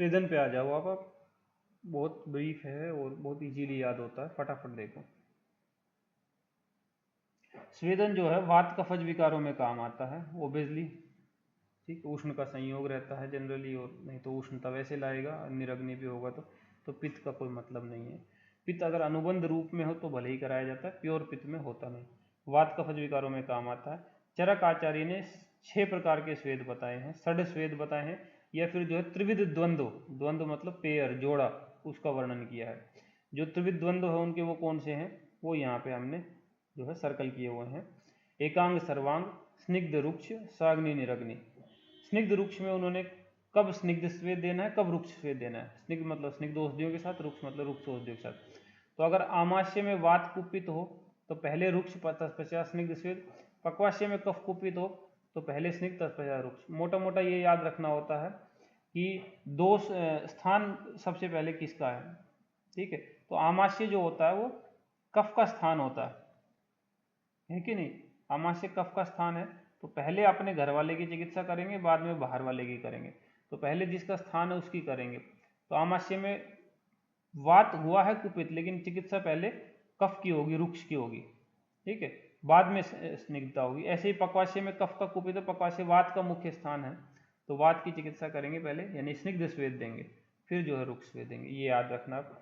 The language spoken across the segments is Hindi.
स्वेदन पे आ जाओ आप। बहुत ब्रीफ है और बहुत इजीली याद होता है, फटाफट देखो। स्वेदन जो है वात कफज विकारों में काम आता है ओबेसली। ठीक, उष्ण का संयोग रहता है जनरली, और नहीं तो उष्णता वैसे लाएगा, निरग्नि भी होगा तो पित्त का कोई मतलब नहीं है। पित्त अगर अनुबंध रूप में हो तो भले ही कराया जाता है, प्योर पित्त में होता नहीं। वात कफज विकारों में काम आता है। चरक आचार्य ने 6 प्रकार के स्वेद बताए हैं, षड स्वेद बताए हैं, या फिर जो है त्रिविध द्वंद्व, द्वंद्व मतलब पेयर, जोड़ा, उसका वर्णन किया है। जो त्रिविध द्वंद्व है उनके वो कौन से हैं, वो यहाँ पे हमने जो है सर्कल किए हुए हैं। एकांग सर्वांग, स्निग्ध रुक्ष, साग्नि निरग्नि। स्निग्ध रुक्ष में उन्होंने कब स्निग्ध स्वेद देना है, कब रुक्ष स्वेद देना है। स्निग्ध मतलब स्निग्ध औषधियों के साथ, रुक्ष मतलब रुक्ष औषधियों के साथ। तो अगर आमाशय में वात कुपित हो तो पहले रुक्ष तत्पश्चात स्निग्ध स्वेद, पक्वाशय में कफ कुपित हो तो पहले स्निग्ध तत्पश्चात रुक्ष। मोटा मोटा ये याद रखना होता है कि दो स्थान सबसे पहले किसका है। ठीक है, तो आमाशय जो होता है वो कफ का स्थान होता है कि नहीं। आमाशय कफ का स्थान है, तो पहले अपने घर वाले की चिकित्सा करेंगे, बाद में बाहर वाले की करेंगे। तो पहले जिसका स्थान है उसकी करेंगे। तो आमाशय में वात हुआ है कुपित, लेकिन चिकित्सा पहले कफ की होगी, रुक्ष की होगी। ठीक है, बाद में स्निग्धता होगी। ऐसे ही पक्वाशय में कफ का कुपित है, पक्वाशय वात का मुख्य स्थान है, तो वात की चिकित्सा करेंगे पहले, यानी स्निग्ध स्वेद देंगे, फिर जो है रुक्ष स्वेद देंगे। ये याद रखना आप।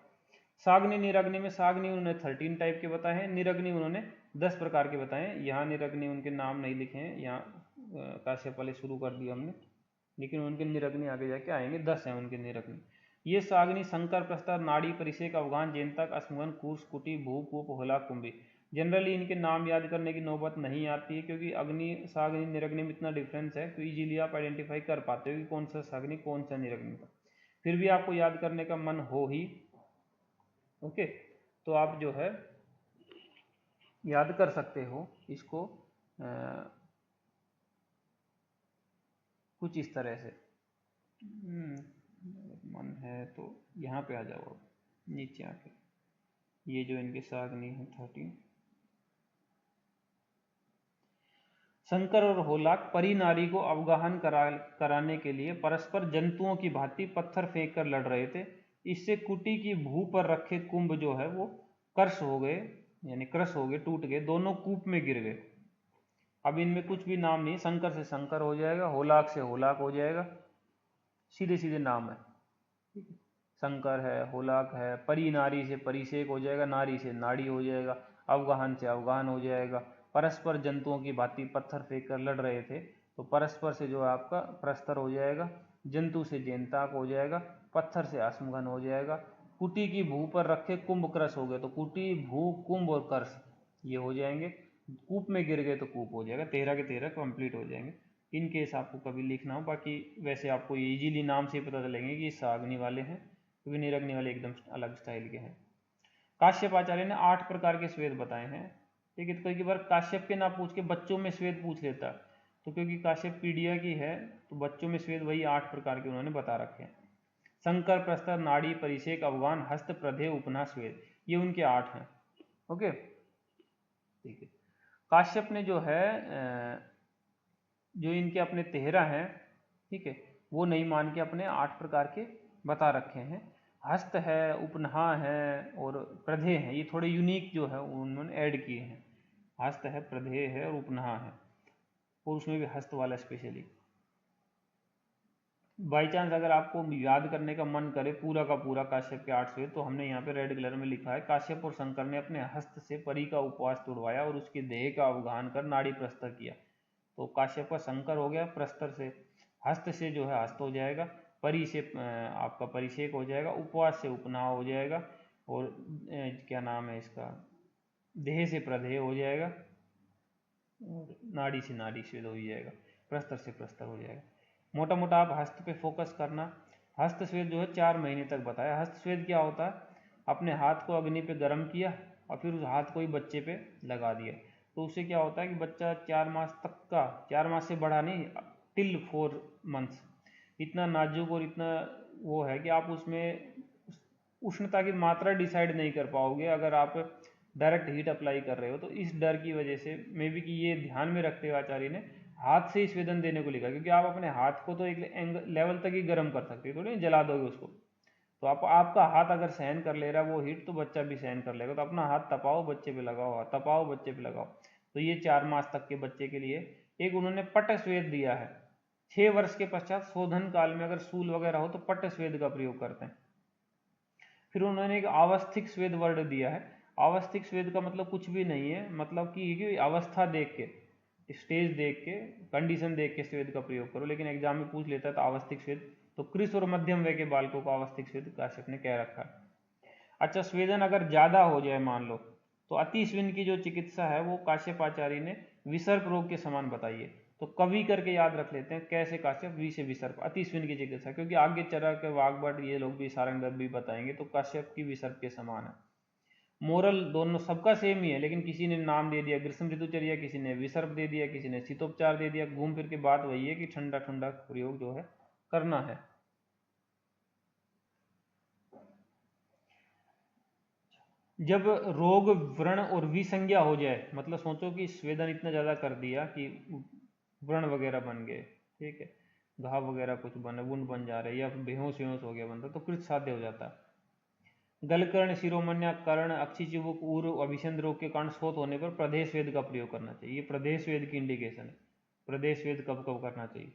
साग्नि निरग्नि में साग्नि उन्होंने 13 टाइप के बताए हैं, निरग्नि उन्होंने 10 प्रकार के बताए हैं। यहाँ निरग्नि उनके नाम नहीं लिखे हैं, यहाँ काश्यप वाले शुरू कर दिया हमने, लेकिन उनके निरग्नि आगे जाके आएंगे, 10 हैं उनके निरग्नि। ये साग्नि संकर, प्रस्तर, नाड़ी, परिषेक, अवगान, जेनतक, अस्मगन, कूस, कुटी, भू, कूप, होला, कुंभी। जनरली इनके नाम याद करने की नौबत नहीं आती है, क्योंकि अग्नि साग्नि निरग्नि में इतना डिफरेंस है तो इजीली आप आइडेंटिफाई कर पाते हो कि कौन सा साग्नि कौन सा निरग्नि था। फिर भी आपको याद करने का मन हो ही, ओके, तो आप जो है याद कर सकते हो इसको कुछ इस तरह से। मन है तो यहाँ पे आ जाओ, अब नीचे आके ये जो इनके साग्नि है 13। शंकर और होलाक परिनारी को अवगाहन कराने के लिए परस्पर जंतुओं की भांति पत्थर फेंक कर लड़ रहे थे। इससे कुटी की भू पर रखे कुंभ जो है वो कर्ष हो गए, यानी क्रश हो गए, टूट गए, दोनों कूप में गिर गए। अब इनमें कुछ भी नाम नहीं, शंकर से शंकर हो जाएगा, होलाक से होलाक हो जाएगा, सीधे सीधे नाम है। शंकर है, होलाक है, परिनारी से परिषेक हो जाएगा, नारी से नाड़ी हो जाएगा, अवगाहन से अवगाहन हो जाएगा। परस्पर जंतुओं की भांति पत्थर फेंक कर लड़ रहे थे, तो परस्पर से जो है आपका प्रस्तर हो जाएगा, जंतु से जेनताक हो जाएगा, पत्थर से अस्मगन हो जाएगा। कुटी की भू पर रखे कुंभ क्रश हो गए, तो कुटी, भू, कुंभ और कर्ष ये हो जाएंगे। कूप में गिर गए तो कूप हो जाएगा। 13 के 13 कंप्लीट हो जाएंगे। इन केस आपको कभी लिखना हो, बाकी वैसे आपको ये इजीली नाम से पता चलेंगे कि साग्नि वाले हैं, क्योंकि निरग्नि वाले एकदम अलग स्टाइल के हैं। काश्यप आचार्य ने 8 प्रकार के स्वेद बताए हैं। ठीक है, तो कई बार काश्यप के ना पूछ के बच्चों में स्वेद पूछ लेता, तो क्योंकि काश्यप पीडिया की है तो बच्चों में स्वेद वही 8 प्रकार के उन्होंने बता रखे हैं। शंकर, प्रस्तर, नाड़ी, परिषेक, अवगान, हस्त, प्रधेय, उपना, स्वेद, ये उनके 8 हैं। ओके, ठीक है। काश्यप ने जो है जो इनके अपने 13 हैं, ठीक है, वो नहीं मान के अपने 8 प्रकार के बता रखे हैं। हस्त है, उपनहा है और प्रधेय है, ये थोड़े यूनिक जो है उन्होंने ऐड किए हैं। हस्त है, प्रधेय है और उपनहा है, और उसमें भी हस्त वाला स्पेशली। बाई चांस अगर आपको याद करने का मन करे पूरा का पूरा काश्यप के 8 स्वेद, तो हमने यहाँ पे रेड कलर में लिखा है, काश्यप और शंकर ने अपने हस्त से परी का उपवास तोड़वाया और उसके देह का अवगाहन कर नाड़ी प्रस्तर किया। तो काश्यप का शंकर हो गया, प्रस्तर से, हस्त से जो है हस्त हो जाएगा, परी से आपका परिषेक हो जाएगा, उपवास से उपनाह हो जाएगा, और क्या नाम है इसका, देह से प्रदेह हो जाएगा, और नाड़ी से नाड़ी स्वेद हो जाएगा, प्रस्तर से प्रस्तर हो जाएगा। मोटा मोटा आप हस्त पे फोकस करना। हस्त स्वेद जो है 4 महीने तक बताया। हस्त स्वेद क्या होता है, अपने हाथ को अग्नि पे गर्म किया और फिर उस हाथ को ही बच्चे पे लगा दिया, तो उससे क्या होता है कि बच्चा 4 मास तक का, 4 मास से बढ़ा नहीं, टिल 4 मंथ्स इतना नाजुक और इतना वो है कि आप उसमें उष्णता की मात्रा डिसाइड नहीं कर पाओगे अगर आप डायरेक्ट हीट अप्लाई कर रहे हो। तो इस डर की वजह से मे बी कि ये ध्यान में रखते हुए आचार्य ने हाथ से ही स्वेदन देने को लिखा, क्योंकि आप अपने हाथ को तो एक लेवल तक ही गर्म कर सकते हो, थोड़ी जला दोगे उसको। तो आपका हाथ अगर सहन कर ले रहा है वो हीट, तो बच्चा भी सहन कर लेगा। तो अपना हाथ तपाओ, बच्चे पे लगाओ, तपाओ, बच्चे पे लगाओ। तो ये 4 मास तक के बच्चे के लिए एक उन्होंने पट स्वेद दिया है। 6 वर्ष के पश्चात शोधन काल में अगर सूल वगैरह हो तो पट स्वेद का प्रयोग करते हैं। फिर उन्होंने एक आवस्थिक स्वेद वर्ड दिया है। आवस्थिक स्वेद का मतलब कुछ भी नहीं है, मतलब कि अवस्था देख के, स्टेज देख के, कंडीशन देख के स्वेद का प्रयोग करो। लेकिन एग्जाम में पूछ लेता है तो आवस्थिक स्वेद, तो कृष और मध्यम वय के बालकों को आवस्थिक स्वेद काश्यप ने कह रखा है। अच्छा, स्वेदन अगर ज्यादा हो जाए मान लो, तो अतिस्विन की जो चिकित्सा है वो काश्यपाचार्य ने विसर्प रोग के समान बताई है। तो कवि करके याद रख लेते हैं, कैसे काश्यप, वी से विसर्प, अतिस्विन की चिकित्सा, क्योंकि आगे चरक वाग्भट ये लोग भी, सारंगधर भी बताएंगे, तो काश्यप की विसर्प के समान है। मोरल दोनों सबका सेम ही है, लेकिन किसी ने नाम दे दिया ग्रीष्म ऋतुचर्या, किसी ने विसर्प दे दिया, किसी ने शीतोपचार दे दिया। घूम फिर के बात वही है कि ठंडा ठंडा प्रयोग जो है करना है। जब रोग व्रण और विसंज्ञा हो जाए, मतलब सोचो कि स्वेदन इतना ज्यादा कर दिया कि व्रण वगैरह बन गए, ठीक है, घाव वगैरह कुछ बने, वुंड बन जा रहे, या बेहोश वेहोश हो गया बंदा, तो कृत साध्य हो जाता है। गलकर्ण, शिरोमण्य, कर्ण, अक्षि चिबुक, ऊर, अभिसंध रोग के कारण शोथ होने पर प्रदेश वेद का प्रयोग करना चाहिए। ये प्रदेश वेद की इंडिकेशन है, प्रदेश वेद कब कब करना चाहिए।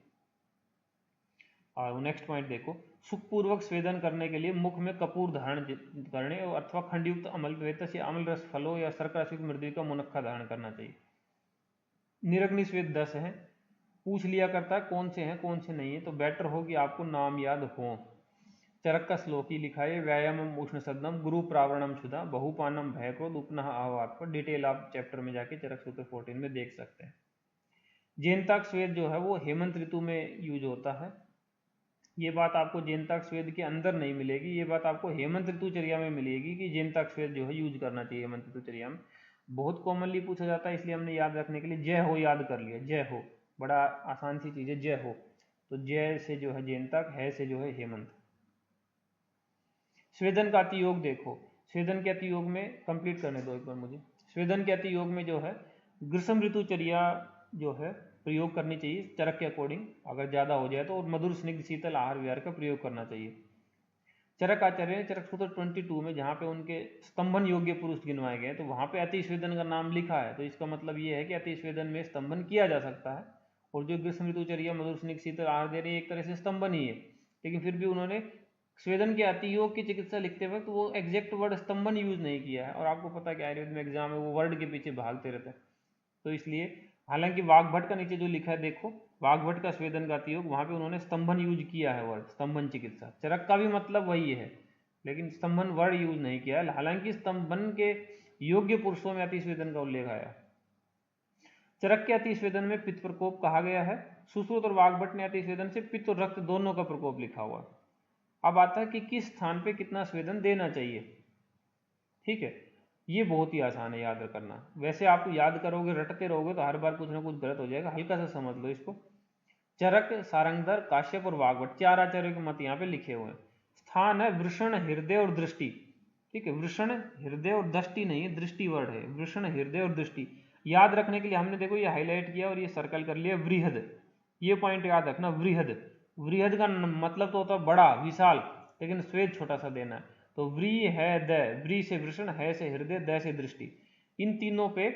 और नेक्स्ट पॉइंट देखो, सुखपूर्वक स्वेदन करने के लिए मुख में कपूर धारण करने अथवा खंडयुक्त अमल वेतस या अमल रस फलों या शर्करा युक्त मृदु का मुनक्खा धारण करना चाहिए। निरग्नि स्वेद 10 है, पूछ लिया करता है कौन से हैं कौन से नहीं है, तो बेटर हो कि आपको नाम याद हो। चरक का श्लोक ही लिखा है, व्यायामम उष्ण सदनम गुरु प्रावरणम क्षुधा बहुपानम भय क्रोध उपनः आहवात, पर डिटेल आप चैप्टर में जाके चरक सूत्र 14 में देख सकते हैं। जेनताक स्वेद जो है वो हेमंत ऋतु में यूज होता है। ये बात आपको जेनताक स्वेद के अंदर नहीं मिलेगी, ये बात आपको हेमंत ऋतुचर्या में मिलेगी कि जेनताक स्वेद जो है यूज करना चाहिए हेमंत ऋतुचर्या में। बहुत कॉमनली पूछा जाता है, इसलिए हमने याद रखने के लिए जय हो याद कर लिया। जय हो बड़ा आसान सी चीज है, जय हो। तो जय से जो है जेनताक, है से जो है हेमंत। स्वेदन का अति योग देखो, स्वेदन के अति योग में कंप्लीट करने दो एक बार मुझे। स्वेदन के अति योग में जो है ग्रीष्म ऋतुचर्या जो है प्रयोग करनी चाहिए चरक के अकॉर्डिंग, अगर ज्यादा हो जाए तो, और मधुर स्निग्ध शीतल आहार विहार का प्रयोग करना चाहिए। चरक आचार्य ने चरक सूत्र 22 में जहाँ पे उनके स्तंभन योग्य पुरुष गिनवाए गए, तो वहां पे अति स्वेदन का नाम लिखा है, तो इसका मतलब ये है कि अति स्वेदन में स्तंभन किया जा सकता है। और जो ग्रीष्म ऋतुचर्या मधुर स्निग्ध शीतल आहार दे रही है, एक तरह से स्तंभन ही है, लेकिन फिर भी उन्होंने स्वेदन के अति योग की चिकित्सा लिखते वक्त वो एग्जैक्ट वर्ड स्तंभन यूज नहीं किया है। और आपको पता है कि आयुर्वेद में एग्जाम में वो वर्ड के पीछे भागते रहते हैं, तो इसलिए, हालांकि वाग्भट का नीचे जो लिखा है देखो, वाग्भट का स्वेदन का अति योग, वहां पे उन्होंने स्तंभन यूज किया है वर्ड, स्तंभन चिकित्सा। चरक का भी मतलब वही है, लेकिन स्तंभन वर्ड यूज नहीं किया है। हालांकि स्तंभन के योग्य पुरुषों में अतिस्वेदन का उल्लेख आया। चरक के अतिस्वेदन में पित्त प्रकोप कहा गया है। सुश्रुत और वाग्भट ने अतिस्वेदन से पित्त और रक्त दोनों का प्रकोप लिखा हुआ है। अब आता है कि किस स्थान पे कितना स्वेदन देना चाहिए। ठीक है, ये बहुत ही आसान है याद करना। वैसे आप याद करोगे, रटते रहोगे तो हर बार कुछ ना कुछ गलत हो जाएगा, हल्का सा समझ लो इसको। चरक, सारंगधर, काश्यप और वाग्भट 4 आचार्यों के मत यहाँ पे लिखे हुए हैं। स्थान है वृषण, हृदय और दृष्टि। ठीक है, वृषण, हृदय और दृष्टि नहीं है, दृष्टि वर्ड है, वृषण, हृदय और दृष्टि। याद रखने के लिए हमने देखो ये हाईलाइट किया और ये सर्कल कर लिया, वृहद। ये पॉइंट याद रखना, वृहद। वृहद का मतलब तो होता है बड़ा, विशाल, लेकिन स्वेद छोटा सा देना है। तो व्री है द, व्री से वृषण, है से हृदय, द से दृष्टि। इन तीनों पे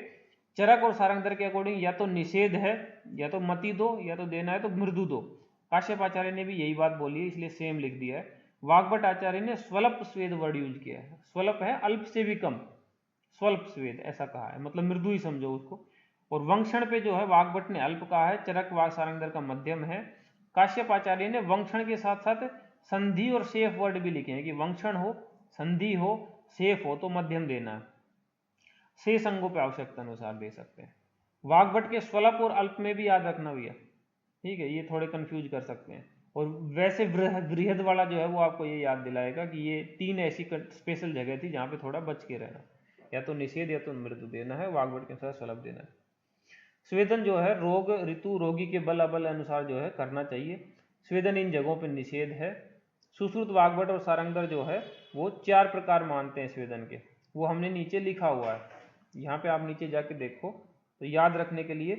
चरक और सारंगधर के अकॉर्डिंग या तो निषेध है, या तो मति दो, या तो देना है तो मृदु दो। काश्यप आचार्य ने भी यही बात बोली है, इसलिए सेम लिख दिया है। वाग्भट आचार्य ने स्वल्प स्वेद वर्ड यूज किया है। स्वल्प है अल्प से भी कम, स्वल्प स्वेद ऐसा कहा है, मतलब मृदु ही समझो उसको। और वंक्षण पे जो है वाग्भट ने अल्प कहा है, चरक वाग सारंगधर का मध्यम है। काश्यप आचार्य ने वंक्षण के साथ साथ संधि और सेफ वर्ड भी लिखे हैं कि वंक्षण हो, संधि हो, सेफ हो तो मध्यम देना है। शेष अंगों पे आवश्यकता अनुसार दे सकते हैं। वाग्भट के स्वल्प और अल्प में भी याद रखना भैया, ठीक है, ये थोड़े कंफ्यूज कर सकते हैं। और वैसे वृहद वाला जो है वो आपको ये याद दिलाएगा कि ये 3 ऐसी स्पेशल जगह थी जहाँ पे थोड़ा बच के रहना, या तो निषेध या तो मृदु देना है, वाग्भट के अनुसार स्वल्प देना है। स्वेदन जो है रोग, ऋतु, रोगी के बल अबल अनुसार जो है करना चाहिए। स्वेदन इन जगहों पर निषेध है। सुश्रुत, वाग्भट और सारंगधर जो है वो 4 प्रकार मानते हैं स्वेदन के, वो हमने नीचे लिखा हुआ है। यहाँ पे आप नीचे जाके देखो, तो याद रखने के लिए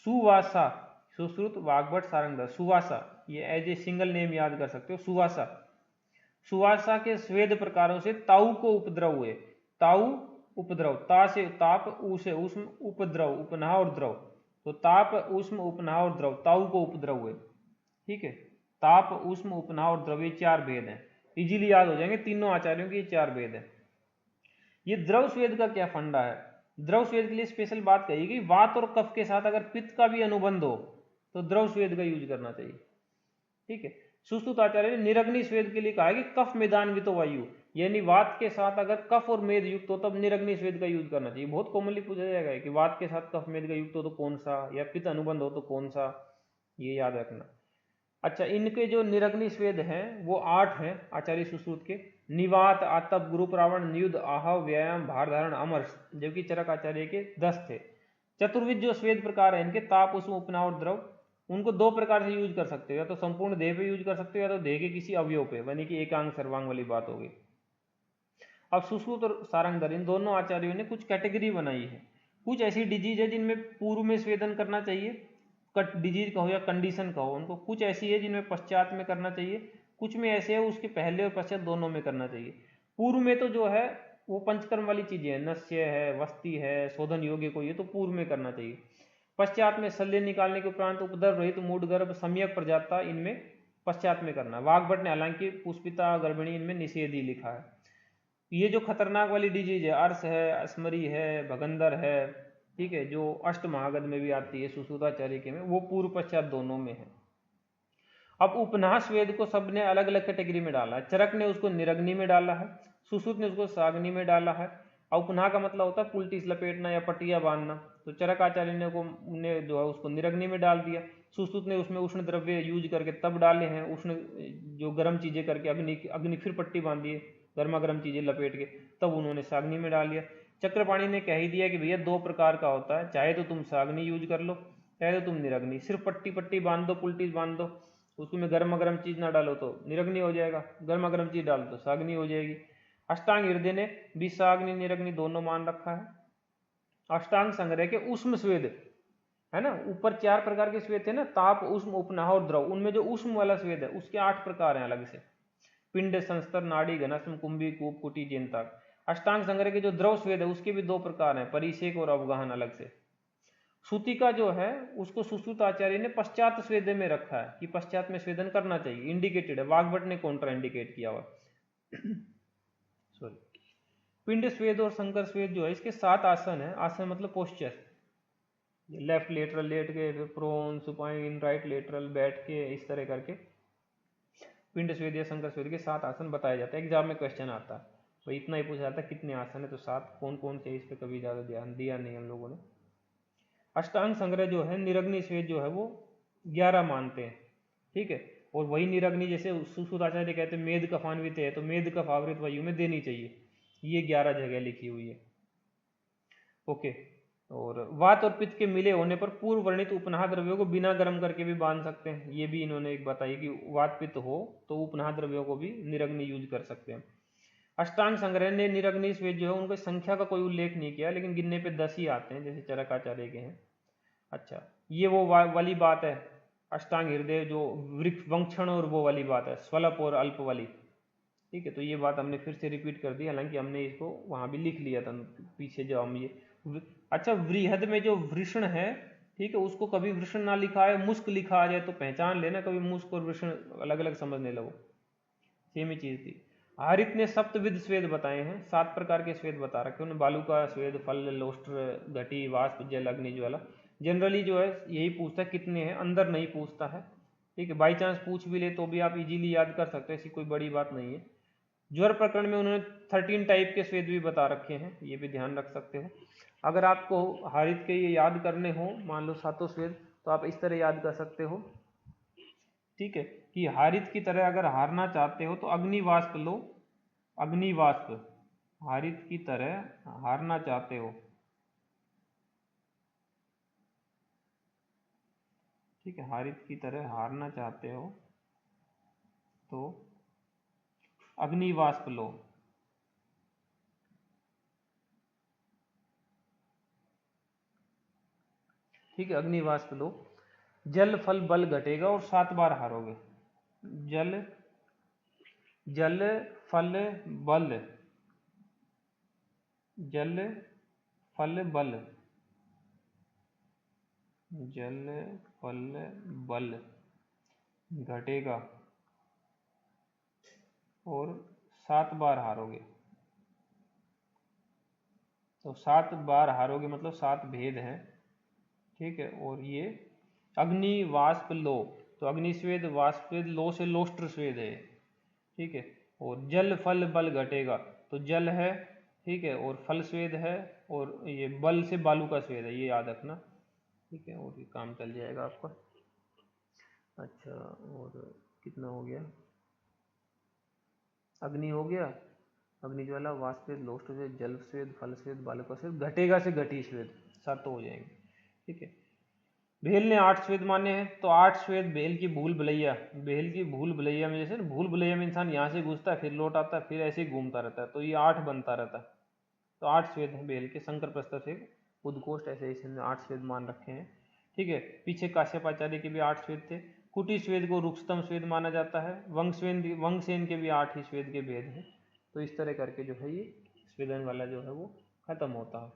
सुवासा सुश्रुत, वाग्भट, सारंगधर। सुवासा, ये एज ए सिंगल नेम याद कर सकते हो, सुवासा। सुवासा के स्वेद प्रकारों से ताऊ को उपद्रव हुए। ताऊ उपद्रव, ता से ताप, ऊ से उष्म, उपद्रव उपनाह और द्रव, तो ताप उष्म उपनाह और द्रव, ताऊ को उपद्रव हुए। ठीक है, ताप उष्म उपनाह और द्रव, ये 4 भेद हैं, इजीली याद हो जाएंगे, तीनों आचार्यों के ये 4 भेद है। ये द्रव स्वेद का क्या फंडा है? द्रव स्वेद के लिए स्पेशल बात कही गई, वात और कफ के साथ अगर पित्त का भी अनुबंध हो तो द्रव स्वेद का यूज करना चाहिए। ठीक है, सुश्रुत आचार्य ने निरग्नि स्वेद के लिए कहा है कि कफ मेदान्वितो वायु, यानी वात के साथ अगर कफ और मेद युक्त हो तब निरग्नि स्वेद का यूज करना चाहिए। बहुत कॉमनली पूछा जाएगा कि वात के साथ कफ मेद का युक्त हो तो कौन सा, या पित्त अनुबंध हो तो कौन सा, ये याद रखना। अच्छा, इनके जो निरग्नि स्वेद हैं वो 8 हैं आचार्य सुश्रुत के। निवात, आतप, गुरु प्रावण, नियुद्ध, आहव, व्यायाम, भार धारण, अमर्ष, जबकि चरक आचार्य के 10 थे। चतुर्विध जो स्वेद प्रकार है इनके, ताप, उष्ण, उपनाह और द्रव, उनको 2 प्रकार से यूज कर सकते हो, या तो संपूर्ण देह पे यूज कर सकते हो, या तो देह के किसी अवयव पे, यानी कि एकांग सर्वांग वाली बात होगी। अब सुश्रुत और सारंगधर, इन दोनों आचार्यों ने कुछ कैटेगरी बनाई है। कुछ ऐसी डिजीज है जिनमें पूर्व में स्वेदन करना चाहिए, डिजीज कहो या कंडीशन कहो उनको, कुछ ऐसी है जिनमें पश्चात में करना चाहिए, कुछ में ऐसे है उसके पहले और पश्चात दोनों में करना चाहिए। पूर्व में तो जो है वो पंचकर्म वाली चीजें हैं, नस्य है, वस्ती है, शोधन योग्य कोई है तो पूर्व में करना चाहिए। पश्चात में शल्य निकालने के उपरांत उपद्रव रहित मूड गर्भ सम्यक प्रजाता, इनमें पश्चात में करना। वाग्भट ने हालांकि पुष्पिता गर्भिणी इनमें निषेध ही लिखा है। ये जो खतरनाक वाली डिजीज है, अर्श है, अस्मरी है, भगंदर है, ठीक है, जो अष्ट महागध में भी आती है, सुश्रुताचार्य के में, वो पूर्व पश्चात दोनों में है। अब उपनाह स्वेद को सबने अलग अलग कैटेगरी में डाला है। चरक ने उसको निरग्नि में डाला है, सुश्रुत ने उसको साग्नि में डाला है। उपनाह का मतलब होता है पुलटिस लपेटना या पटिया बांधना, तो चरक आचार्य ने जो है उसको निरग्नि में डाल दिया। सुश्रुत ने उसमें उष्ण द्रव्य यूज करके तब डाले हैं, उष्ण जो गर्म चीजें करके, अग्नि फिर पट्टी बांधी है, गर्मा गर्म चीजें लपेट के, तब उन्होंने साग्नि में डाल दिया। चक्रपाणी ने कह ही दिया कि भैया 2 प्रकार का होता है, चाहे तो तुम साग्नि यूज कर लो, चाहे तो तुम निरग्नि, सिर्फ पट्टी पट्टी बांध दो, पुलटिस बांध दो, उसमें गर्मा गर्म चीज ना डालो तो निरग्नि हो जाएगा, गर्मा गर्म चीज डालो तो साग्नि हो जाएगी। अष्टांग हृदय ने भी साग्नि निरग्नि दोनों मान रखा है। अष्टांग संग्रह के उष्म स्वेद है ना, ऊपर 4 प्रकार के स्वेद थे ना, ताप, उष्म, उपनाह और द्रव, उनमें जो उष्म वाला स्वेद है उसके 8 प्रकार हैं अलग से, पिंड, संस्तर, नाड़ी, घनस्म, कुंभी, कूप, कुटी, जेनताक। अष्टांग संग्रह के जो द्रव स्वेद है उसके भी 2 प्रकार हैं, परिषेक और अवगाहन अलग से। सूतिका जो है उसको सुश्रुत आचार्य ने पश्चात स्वेदन में रखा है कि पश्चात में स्वेदन करना चाहिए, इंडिकेटेड है। वाग्भट ने कॉन्ट्रा इंडिकेट किया हुआ सॉरी। पिंड स्वेद और संकर स्वेद जो है इसके 7 आसन है, आसन मतलब पोस्चर, लेफ्ट लेटरल लेट के, फिर प्रोन, सुपाइन, राइट लेटरल बैठ के, इस तरह करके पिंड स्वेद या संकर स्वेद के 7 आसन बताए जाते हैं। एग्जाम में क्वेश्चन आता है, तो इतना ही पूछा जाता है कितने आसन है, तो 7 कौन कौन से, इस पर कभी ज़्यादा ध्यान दिया नहीं हम लोगों ने। अष्टांग संग्रह जो है निरग्नि स्वेद जो है वो 11 मानते हैं, ठीक है, और वही निरग्नि जैसे सुश्रुत आचार्य कहते हैं मेद कफान्वित है, तो मेद कफ आवृत वायु में देनी चाहिए, ये 11 जगह लिखी हुई है। ओके, और वात और पित्त के मिले होने पर पूर्व वर्णित उपनाह द्रव्यों को बिना गर्म करके भी बांध सकते हैं, ये भी इन्होंने एक बताई कि वात पित्त हो तो उपनाह द्रव्यों को भी निरग्नि यूज कर सकते हैं। अष्टांग संग्रह ने निरग्नि स्वेद जो है उनकी संख्या का कोई उल्लेख नहीं किया, लेकिन गिनने पे 10 ही आते हैं जैसे चरकाचार्य के हैं। अच्छा, ये वो वाली बात है, अष्टांग हृदय जो वंक्षण और वो वाली बात है, स्वल्प और अल्प वाली, ठीक है, तो ये बात हमने फिर से रिपीट कर दी, हालांकि हमने इसको वहां भी लिख लिया था पीछे जो हम ये अच्छा, वृहद में जो वृषण है, ठीक है, उसको कभी वृषण ना लिखा है, मुस्क लिखा आ जाए तो पहचान लेना, कभी मुस्क और वृषण अलग अलग समझने लगो, सेम ही चीज थी। हारित ने सप्तविध स्वेद बताए हैं, 7 प्रकार के स्वेद बता रखे उन्होंने, बालू का स्वेद, फल, लोस्टर, घटी, वाष्प, जल, अग्नि, ज्वाला। जनरली जो है यही पूछता है कितने हैं, अंदर नहीं पूछता है, ठीक है, बाई चांस पूछ भी ले तो भी आप इजीली याद कर सकते हैं, ऐसी कोई बड़ी बात नहीं है। ज्वर प्रकरण में उन्होंने 13 टाइप के स्वेद भी बता रखे हैं, ये भी ध्यान रख सकते हो। अगर आपको हारित के ये याद करने हो, मान लो 7 स्वेद, तो आप इस तरह याद कर सकते हो, ठीक है, कि हारित की तरह अगर हारना चाहते हो तो अग्निवास्प लो, अग्निवास्प, हारित की तरह हारना चाहते हो, ठीक है, हारित की तरह हारना चाहते हो तो अग्निवास्प लो, ठीक है, अग्निवास्प लो। जल फल बल घटेगा और 7 बार हारोगे। जल जल फल बल, जल फल बल, जल फल बल घटेगा और 7 बार हारोगे। तो 7 बार हारोगे मतलब 7 भेद हैं, ठीक है। और ये अग्नि वाष्प लो, तो अग्नि स्वेद वाष्प स्वेद, लो से लोष्ट्र स्वेद है, ठीक है। और जल फल बल घटेगा, तो जल है, ठीक है, और फल स्वेद है, और ये बल से बालू का स्वेद है, ये याद रखना, ठीक है। और ये काम चल जाएगा आपका। अच्छा, और कितना हो गया? अग्नि हो गया, अग्नि ज्वाला, वाष्प स्वेद, लोष्ट्र स्वेद, जल स्वेद, फल स्वेद, बालू का स्वेद, घटेगा से घटी स्वेद, 7 तो हो जाएंगे, ठीक है। भेल ने 8 स्वेद माने हैं, तो 8 स्वेद भेल की भूल भुलैया, भेल की भूल भुलैया में, जैसे भूल भुलैया में इंसान यहाँ से घुसता है फिर लौट आता है फिर ऐसे ही घूमता रहता है, तो ये 8 बनता रहता है। तो 8 स्वेद हैं भेल के। शंकर प्रस्तर से उद्घोष्ट ऐसे इसने 8 स्वेद मान रखे हैं, ठीक है। पीछे काश्यपाचार्य के भी 8 स्वेद थे। कुटी स्वेद को रुक्षतम स्वेद माना जाता है। वंगसेन के भी 8 ही स्वेद के भेद हैं। तो इस तरह करके जो है ये स्वेदन वाला जो है वो खत्म होता है।